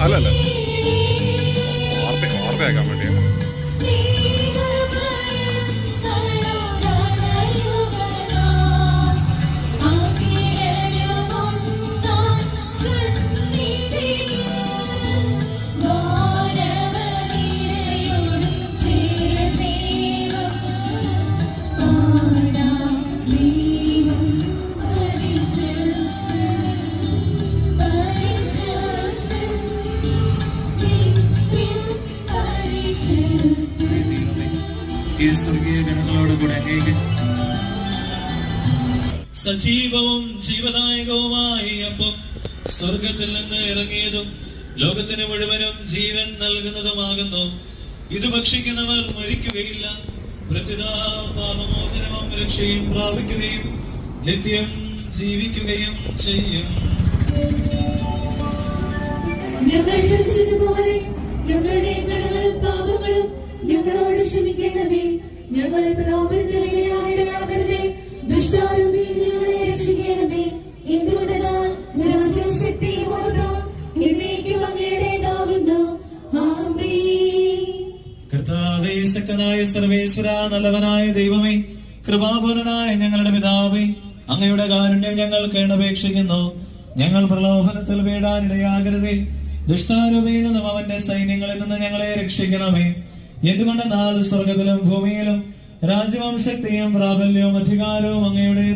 അല്ലല്ല വാർത്തയാക്കാൻ വേണ്ടിയാണ്. സജീവവും ജീവദായകവുമായ അപ്പം സ്വർഗത്തിൽ നിന്ന് ഇറങ്ങിയതും ലോകത്തിന് മുഴുവനും ജീവൻ നൽകുന്നതുമാകുന്നു. ഇത് ഭക്ഷിക്കുന്നവർ മരിക്കുകയില്ല, പ്രത്യുത പാപമോചനവും രക്ഷയും പ്രാപിക്കുകയും നിത്യം ജീവിക്കുകയും ചെയ്യും. ഞങ്ങളുടെ കടങ്ങളും പാപങ്ങളും ഞങ്ങളോട് ക്ഷമിക്കണമേ. ഞങ്ങൾ പ്രലോഭനത്തിൽ വീഴാനിടയാകരുതേ, ദുഷ്ടാരൂപിയിൽ ഞങ്ങളെ രക്ഷിക്കണമേ. എന്തുകൊണ്ടെന്നാൽ രാജ്യവും ശക്തിയും മഹത്വവും എന്നേക്കും അങ്ങയുടേതാകുന്നു. ആമേൻ. കർത്താവേ, ശക്തനായ സർവേശ്വര, നല്ലവനായ ദൈവമേ, കൃപാപൂർണനായ ഞങ്ങളുടെ പിതാവേ, അങ്ങയുടെ കാരുണ്യം ഞങ്ങൾ കേണപേക്ഷിക്കുന്നു. ഞങ്ങൾ പ്രലോഭനത്തിൽ വീഴാനിടയാകരുതേ, ദുഷ്ടാരൂപിയിൽ നിന്നും അവന്റെ സൈന്യങ്ങളിൽ നിന്ന് ഞങ്ങളെ രക്ഷിക്കണമേ. എന്തുകൊണ്ടെന്നാൽ സ്വർഗത്തിലും ഭൂമിയിലും രാജ്യവും ശക്തിയും പ്രാബല്യവും അധികാരവും അങ്ങയുടെ.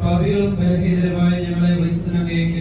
പാപികളും ബലഹീനരുമായ ഞങ്ങളെ വിളിച്ചതിനേക്ക്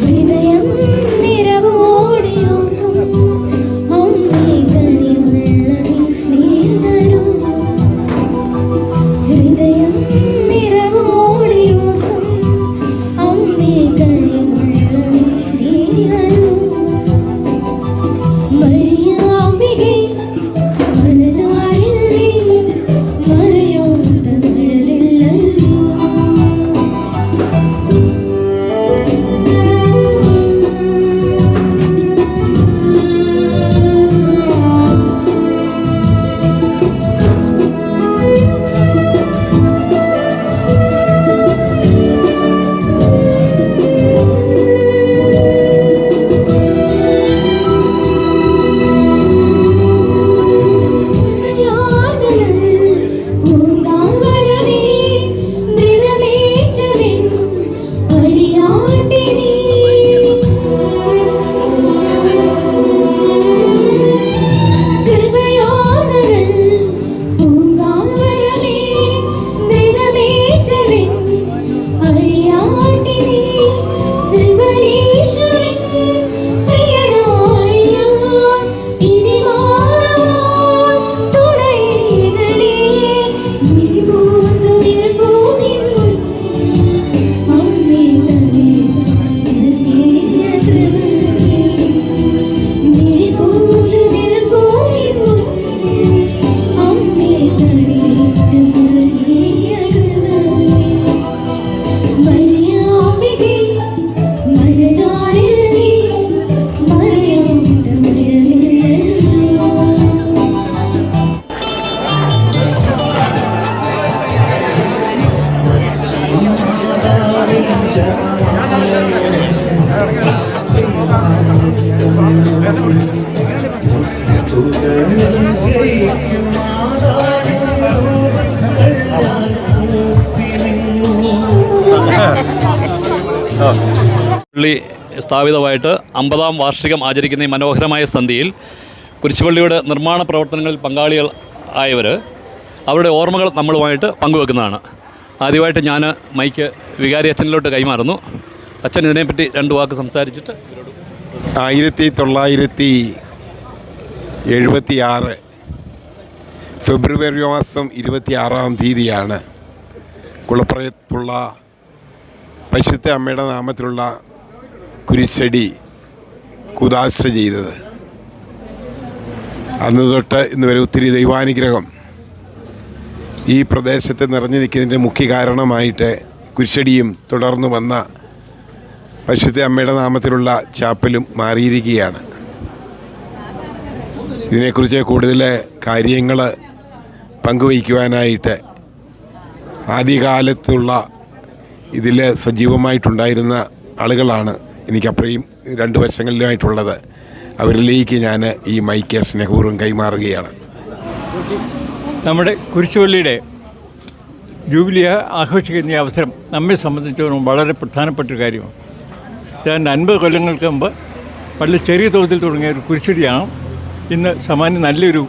ഹൃദയം നിറവോടെയോ പള്ളി സ്ഥാപിതമായിട്ട് 50-ാം വാർഷികം ആചരിക്കുന്ന ഈ മനോഹരമായ സന്ധ്യയിൽ കുരിശുപള്ളിയുടെ നിർമ്മാണ പ്രവർത്തനങ്ങളിൽ പങ്കാളികൾ ആയവർ അവരുടെ ഓർമ്മകൾ നമ്മളുമായിട്ട് പങ്കുവെക്കുന്നതാണ്. ആദ്യമായിട്ട് ഞാൻ മൈക്ക് വികാരി അച്ഛനിലോട്ട് കൈമാറുന്നു. അച്ഛൻ ഇതിനെപ്പറ്റി 2 വാക്ക് സംസാരിച്ചിട്ട് 1976 ഫെബ്രുവരി മാസം 26-ാം തീയതിയാണ് കുളപ്പുറത്തുള്ള പരിശുദ്ധ അമ്മയുടെ നാമത്തിലുള്ള കുരിശടി കുദാശ ചെയ്തത്. അന്ന് തൊട്ട് ഇന്ന് വരെ ഒത്തിരി ദൈവാനുഗ്രഹം ഈ പ്രദേശത്ത് നിറഞ്ഞു നിൽക്കുന്നതിൻ്റെ മുഖ്യ കാരണമായിട്ട് കുരിശടിയും തുടർന്ന് വന്ന പരിശുദ്ധ അമ്മയുടെ നാമത്തിലുള്ള ചാപ്പലും മാറിയിരിക്കുകയാണ്. ഇതിനെക്കുറിച്ച് കൂടുതൽ കാര്യങ്ങൾ പങ്കുവയ്ക്കുവാനായിട്ട് ആദ്യകാലത്തുള്ള ഇതിൽ സജീവമായിട്ടുണ്ടായിരുന്ന ആളുകളാണ് എനിക്കപ്പുറയും 2 വശങ്ങളിലുമായിട്ടുള്ളത്. അവരിലേക്ക് ഞാൻ ഈ മൈക്ക് സ്നേഹപൂർവ്വം കൈമാറുകയാണ്. നമ്മുടെ കുരിശുപള്ളിയുടെ ജൂബിലി ആഘോഷിക്കുന്ന ഈ അവസരം നമ്മെ സംബന്ധിച്ചിടത്തോളം വളരെ പ്രധാനപ്പെട്ട ഒരു കാര്യമാണ്. ഏതാണ്ട് 50 കൊല്ലങ്ങൾക്ക് മുമ്പ് വളരെ ചെറിയ തോതിൽ തുടങ്ങിയ ഒരു കുരിശടിയാണ് ഇന്ന് സാമാന്യം നല്ലൊരു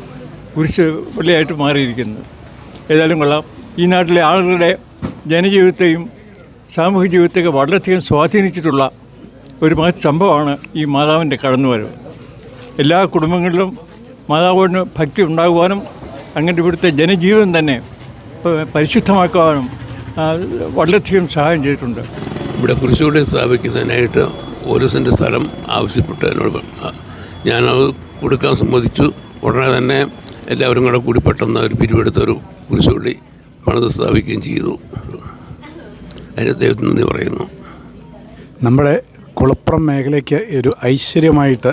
കുരിശ് പള്ളിയായിട്ട് മാറിയിരിക്കുന്നത്. ഏതായാലും കൊള്ളാം. ഈ നാട്ടിലെ ആളുകളുടെ ജനജീവിതത്തെയും സാമൂഹിക ജീവിതത്തെയൊക്കെ വളരെയധികം സ്വാധീനിച്ചിട്ടുള്ള ഒരു സംഭവമാണ് ഈ മാതാവിൻ്റെ കടന്നുവരവ്. എല്ലാ കുടുംബങ്ങളിലും മാതാവിന് ഭക്തി ഉണ്ടാകുവാനും അങ്ങനെ ഇവിടുത്തെ ജനജീവിതം തന്നെ പരിശുദ്ധമാക്കുവാനും വളരെയധികം സഹായം ചെയ്തിട്ടുണ്ട്. ഇവിടെ കുരിശുപള്ളി സ്ഥാപിക്കുന്നതിനായിട്ട് 1 സെൻറ്റ് സ്ഥലം ആവശ്യപ്പെട്ട് എന്നോട് ഞാനത് കൊടുക്കാൻ സമ്മതിച്ചു. ഉടനെ തന്നെ എല്ലാവരും കൂടെ കൂടി പെട്ടെന്ന് ഒരു പിരിവെടുത്തൊരു കുരിശുപള്ളി പണിത് സ്ഥാപിക്കുകയും ചെയ്തു. അതിന് ദൈവത്തിന് നന്ദി പറയുന്നു. നമ്മുടെ കുളപ്പുറം മേഖലയ്ക്ക് ഒരു ഐശ്വര്യമായിട്ട്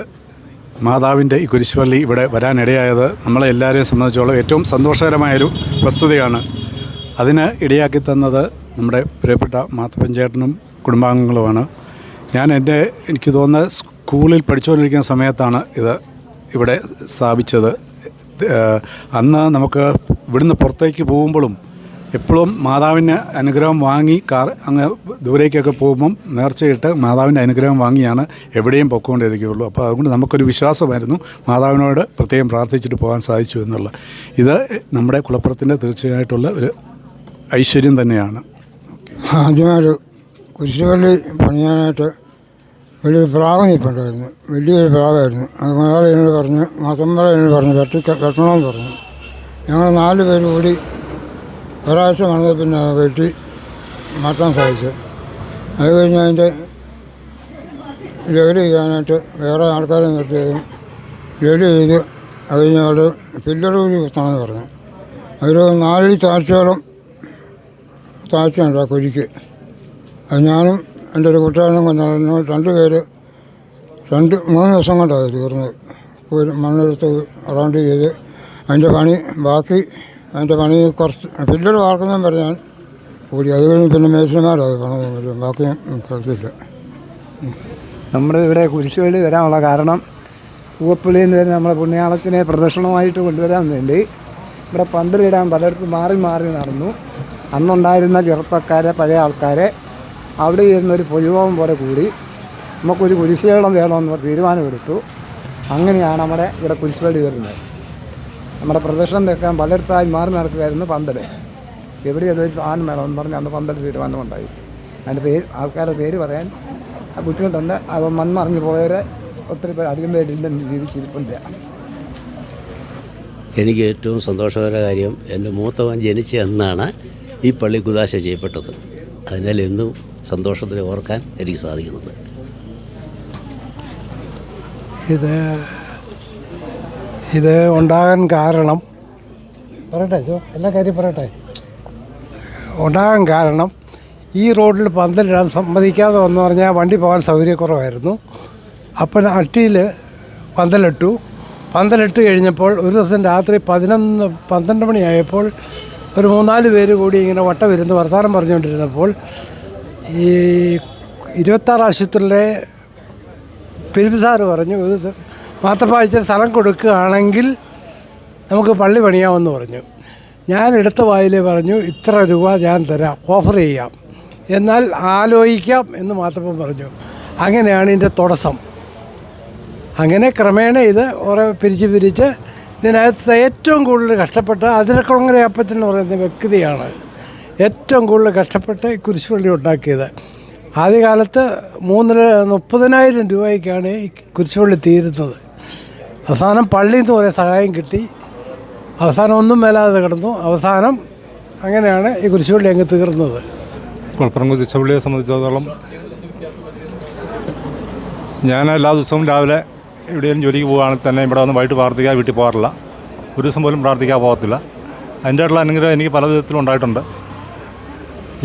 മാതാവിൻ്റെ ഈ കുരിശുപള്ളി ഇവിടെ വരാനിടയായത് നമ്മളെ എല്ലാവരെയും സംബന്ധിച്ചോളം ഏറ്റവും സന്തോഷകരമായൊരു വസ്തുതയാണ്. അതിന് ഇടയാക്കി തന്നത് നമ്മുടെ പ്രിയപ്പെട്ട മാത്തപ്പൻ ചേട്ടനും കുടുംബാംഗങ്ങളുമാണ്. എനിക്ക് തോന്നുന്നത് സ്കൂളിൽ പഠിച്ചുകൊണ്ടിരിക്കുന്ന സമയത്താണ് ഇത് ഇവിടെ സ്ഥാപിച്ചത്. അന്ന് നമുക്ക് ഇവിടുന്ന് പുറത്തേക്ക് പോകുമ്പോഴും എപ്പോഴും മാതാവിൻ്റെ അനുഗ്രഹം വാങ്ങി അങ്ങ് ദൂരേക്കൊക്കെ പോകുമ്പം നേർച്ചയിട്ട് മാതാവിൻ്റെ അനുഗ്രഹം വാങ്ങിയാണ് എവിടെയും പൊയ്ക്കൊണ്ടിരിക്കുകയുള്ളൂ. അപ്പോൾ അതുകൊണ്ട് നമുക്കൊരു വിശ്വാസമായിരുന്നു മാതാവിനോട് പ്രത്യേകം പ്രാർത്ഥിച്ചിട്ട് പോകാൻ സാധിച്ചു എന്നുള്ളത്. ഇത് നമ്മുടെ കുളപ്പുറത്തിൻ്റെ തീർച്ചയായിട്ടുള്ള ഒരു ഐശ്വര്യം തന്നെയാണ്. ആദ്യമായിട്ട് കുരിശുപള്ളി പണിയാനായിട്ട് വലിയൊരു പ്രാവ് നിൽപ്പുണ്ടായിരുന്നു. വലിയൊരു പ്രാവായിരുന്നു. അത് മലയാളി എന്നോട് പറഞ്ഞ് മാസമ്പറ എന്നോട് പറഞ്ഞ് കെട്ടണമെന്ന് പറഞ്ഞു. ഞങ്ങൾ 4 പേര് കൂടി ഒരാഴ്ച വന്നത് പിന്നെ വെട്ടി മാറ്റാൻ സാധിച്ചു. അത് കഴിഞ്ഞ് അതിൻ്റെ ലെവൽ ചെയ്യാനായിട്ട് വേറെ ആൾക്കാരെ നിർത്തിയതും ലെവൽ ചെയ്ത് അത് കഴിഞ്ഞ് അവിടെ പില്ലർ കൂടി കുത്തണമെന്ന് പറഞ്ഞു. ഒരു 4 അടി താഴ്ചയോളം താഴ്ചയുണ്ട് ആ കുഴിക്ക്. അത് ഞാനും എൻ്റെ ഒരു കൂട്ടുകാരനും കൊണ്ടായിരുന്നു. 2 പേര് 3 ദിവസം കൊണ്ടാണ് തീർന്നത്. മണ്ണെടുത്ത് റൗണ്ട് ചെയ്ത് അതിൻ്റെ പണി കുറച്ച് പില്ലർ വാർക്കുന്നതും വരെ ഞാൻ കൂടി. അത് കഴിഞ്ഞ് പിന്നെ മേശന്മാരത് പണം വരും. ബാക്കി കളിച്ചില്ല. നമ്മുടെ ഇവിടെ കുരിശുപള്ളി വരാനുള്ള കാരണം പൂവപ്പള്ളിയിൽ നിന്ന് തന്നെ നമ്മളെ പുണ്യാളത്തിനെ പ്രദക്ഷിണമായിട്ട് കൊണ്ടുവരാൻ വേണ്ടി ഇവിടെ പന്തലിടാൻ പലയിടത്തും മാറി മാറി നടന്നു. അന്നുണ്ടായിരുന്ന ചെറുപ്പക്കാരെ പഴയ ആൾക്കാരെ അവിടെ ഇരുന്നൊരു പൊതുയോഗം പോലെ കൂടി നമുക്കൊരു കുരിശുകേളം വേണമെന്ന് തീരുമാനമെടുത്തു. അങ്ങനെയാണ് നമ്മുടെ ഇവിടെ കുരിശുപള്ളി വരുന്നത്. നമ്മുടെ പ്രദർശനം വെക്കാൻ പലയിടത്തായി മാറി നടക്കുകയായിരുന്നു പന്തൽ. എവിടെ അതൊരു സാധനം വേണമെന്ന് പറഞ്ഞ് അന്ന് പന്തൽ തീരുമാനമുണ്ടായി. അതിൻ്റെ ആൾക്കാരുടെ പേര് പറയാൻ ബുദ്ധിമുട്ടുണ്ട്. അത് മൺമറിഞ്ഞു പോയവരെ ഒത്തിരി പേര് അധികം പേരില്ലെന്ന് രീതിക്ക് ഇരിപ്പില്ല. എനിക്ക് ഏറ്റവും സന്തോഷകര കാര്യം എൻ്റെ മൂത്തവൻ ജനിച്ച അന്നാണ് ഈ പള്ളി കുദാശ ചെയ്യപ്പെട്ടത്. അതിനാൽ എന്നും സന്തോഷത്തിൽ ഓർക്കാൻ എനിക്ക് സാധിക്കുന്നുണ്ട്. ഇത് ഉണ്ടാകാൻ കാരണം എല്ലാ കാര്യം പറയട്ടെ. ഉണ്ടാകാൻ കാരണം ഈ റോഡിൽ പന്തലിടാൻ സമ്മതിക്കാതെ വന്നു പറഞ്ഞാൽ വണ്ടി പോകാൻ സൗകര്യക്കുറവായിരുന്നു. അപ്പോൾ അട്ടിയിൽ പന്തലിട്ട് കഴിഞ്ഞപ്പോൾ ഒരു ദിവസം രാത്രി 11-12 മണിയായപ്പോൾ ഒരു 3-4 പേര് കൂടി ഇങ്ങനെ വട്ടമിരുന്ന് വർത്തമാനം പറഞ്ഞുകൊണ്ടിരുന്നപ്പോൾ ഈ 26 ആശുപത്രിയിലെ ഫിലിപ്പ് സാറ് പറഞ്ഞു, മാത്തപ്പായച്ചൻ സ്ഥലം കൊടുക്കുകയാണെങ്കിൽ നമുക്ക് പള്ളി പണിയാമെന്ന് പറഞ്ഞു. ഞാൻ എടുത്ത വായിലേ പറഞ്ഞു, ഇത്ര രൂപ ഞാൻ തരാം, ഓഫർ ചെയ്യാം, എന്നാൽ ആലോചിക്കാം എന്ന് മാത്രം പറഞ്ഞു. അങ്ങനെയാണ് ഇതിൻ്റെ തുടക്കം. അങ്ങനെ ക്രമേണ ഇത് ഓരോ പിരിച്ച് ഇതിനകത്ത് ഏറ്റവും കൂടുതൽ കഷ്ടപ്പെട്ട അതിരക്കുളങ്ങര അപ്പച്ചൻ എന്ന് പറയുന്ന വ്യക്തിയാണ് ഏറ്റവും കൂടുതൽ കഷ്ടപ്പെട്ട് കുരിശുപള്ളി ഉണ്ടാക്കിയത്. ആദ്യകാലത്ത് 30,000 രൂപയ്ക്കാണ് ഈ കുരിശുപള്ളി തീരുന്നത്. അവസാനം പള്ളിയിൽ നിന്ന് കുറേ സഹായം കിട്ടി. അവസാനം ഒന്നും മേലാതെ കിടന്നു. അവസാനം അങ്ങനെയാണ് ഈ കുരിശുപള്ളി അങ്ങ് തീർന്നത്. കുളപ്പുറം കുരിശുപള്ളിയെ സംബന്ധിച്ചിടത്തോളം ഞാൻ എല്ലാ ദിവസവും രാവിലെ എവിടെയെങ്കിലും ജോലിക്ക് പോവുകയാണെങ്കിൽ തന്നെ ഇവിടെ വന്ന് വൈകിട്ട് പ്രാർത്ഥിക്കാൻ വീട്ടിൽ പോകാറില്ല. ഒരു ദിവസം പോലും പ്രാർത്ഥിക്കാൻ പോകത്തില്ല. അതിൻ്റെ ആയിട്ടുള്ള അനുഗ്രഹം എനിക്ക് പല വിധത്തിലും ഉണ്ടായിട്ടുണ്ട്.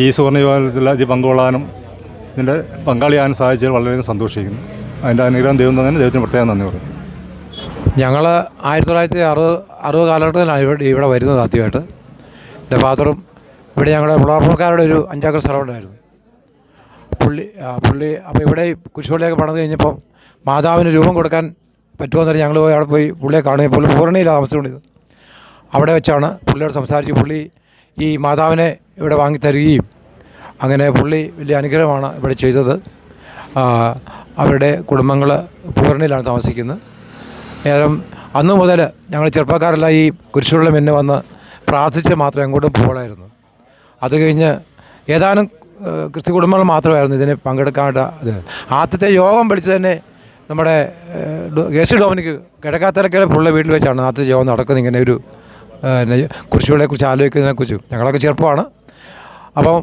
ഈ സുവർണ്ണ യുഗത്തിൽ ഇത് പങ്കുകൊള്ളാനും ഇതിൻ്റെ പങ്കാളിയാകാനും സാധിച്ചതിൽ വളരെയധികം സന്തോഷിക്കുന്നു. അതിൻ്റെ അനുഗ്രഹം ദൈവം തന്നെ ദൈവത്തിന് പ്രത്യേകം നന്ദി പറയും. ഞങ്ങൾ 1960 കാലഘട്ടത്തിലാണ് ഇവിടെ വരുന്നത് ആദ്യമായിട്ട്. എൻ്റെ ഫാദറും ഇവിടെ ഞങ്ങളുടെ പുളാപ്പുറക്കാരുടെ ഒരു 5 ഏക്കർ സ്ഥലമുണ്ടായിരുന്നു. പുള്ളി അപ്പോൾ ഇവിടെ കുരിശുപള്ളിയൊക്കെ പണിത് കഴിഞ്ഞപ്പം മാതാവിന് രൂപം കൊടുക്കാൻ പറ്റുമോ ഞങ്ങൾ പോയി അവിടെ പോയി പുള്ളിയെ കാണുകയും പുള്ളി പൂർണ്ണയിലാണ് താമസിച്ചുകൊണ്ടിരുന്നത്. അവിടെ വെച്ചാണ് പുള്ളിയോട് സംസാരിച്ച് പുള്ളി ഈ മാതാവിനെ ഇവിടെ വാങ്ങി തരികയും അങ്ങനെ പുള്ളി വലിയ അനുഗ്രഹമാണ് ഇവിടെ ചെയ്തത്. അവരുടെ കുടുംബങ്ങൾ പൂർണ്ണയിലാണ് താമസിക്കുന്നത്. നേരം അന്നു മുതൽ ഞങ്ങൾ ചെറുപ്പക്കാരെല്ലാം ഈ കുരിശുപള്ളി മുന്നേ വന്ന് പ്രാർത്ഥിച്ച് മാത്രം എങ്ങോട്ടും പോകണമായിരുന്നു. അത് കഴിഞ്ഞ് ഏതാനും ക്രിസ്തു കുടുംബങ്ങൾ മാത്രമായിരുന്നു ഇതിന് പങ്കെടുക്കാനായിട്ട്. അത് ആദ്യത്തെ യോഗം വിളിച്ച് തന്നെ നമ്മുടെ കേസ് ഡോമിനിക്ക് കിഴക്കാത്തലക്കര പുള്ള വീട്ടിൽ വെച്ചാണ് ആദ്യത്തെ യോഗം നടക്കുന്നത്. ഇങ്ങനെ ഒരു കുരിശുപള്ളിയെക്കുറിച്ച് ആലോചിക്കുന്നതിനെക്കുറിച്ചും ഞങ്ങളൊക്കെ ചെറുപ്പമാണ്. അപ്പം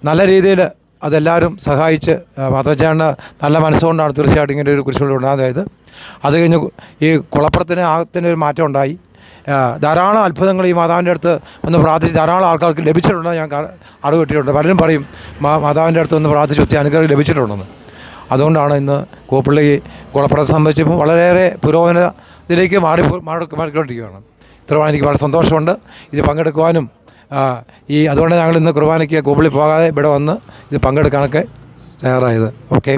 നല്ല രീതിയിൽ അതെല്ലാവരും സഹായിച്ച് മാതാച്ചേട്ടന് നല്ല മനസ്സുകൊണ്ടാണ് തീർച്ചയായിട്ടും ഇങ്ങനെ ഒരു കുരിശുപള്ളി ഉണ്ടായത്. അത് കഴിഞ്ഞ് ഈ കുളപ്പുറത്തിന് ആകത്തിന് ഒരു മാറ്റം ഉണ്ടായി. ധാരാളം അത്ഭുതങ്ങൾ ഈ മാതാവിൻ്റെ അടുത്ത് ഒന്ന് പ്രാർത്ഥിച്ച് ധാരാളം ആൾക്കാർക്ക് ലഭിച്ചിട്ടുണ്ടെന്ന് ഞാൻ അറിവ് കിട്ടിയിട്ടുണ്ട്. പലരും പറയും മാതാവിൻ്റെ അടുത്ത് ഒന്ന് പ്രാർത്ഥിച്ച് ഒത്തിരി അനുഗ്രഹം ലഭിച്ചിട്ടുണ്ടെന്ന്. അതുകൊണ്ടാണ് ഇന്ന് കോപ്പള്ളി കുളപ്പുറം സംബന്ധിച്ചപ്പോൾ വളരെയേറെ പുരോഗമനത്തിലേക്ക് മാറിക്കൊണ്ടിരിക്കുകയാണ്. ഇത്രയാണ് എനിക്ക് വളരെ സന്തോഷമുണ്ട് ഇത് പങ്കെടുക്കുവാനും. അതുകൊണ്ട് ഞങ്ങൾ ഇന്ന് കുർബാനയ്ക്ക് കോപ്പള്ളി പോകാതെ ഇവിടെ വന്ന് ഇത് പങ്കെടുക്കാനൊക്കെ തയ്യാറായത്. ഓക്കെ.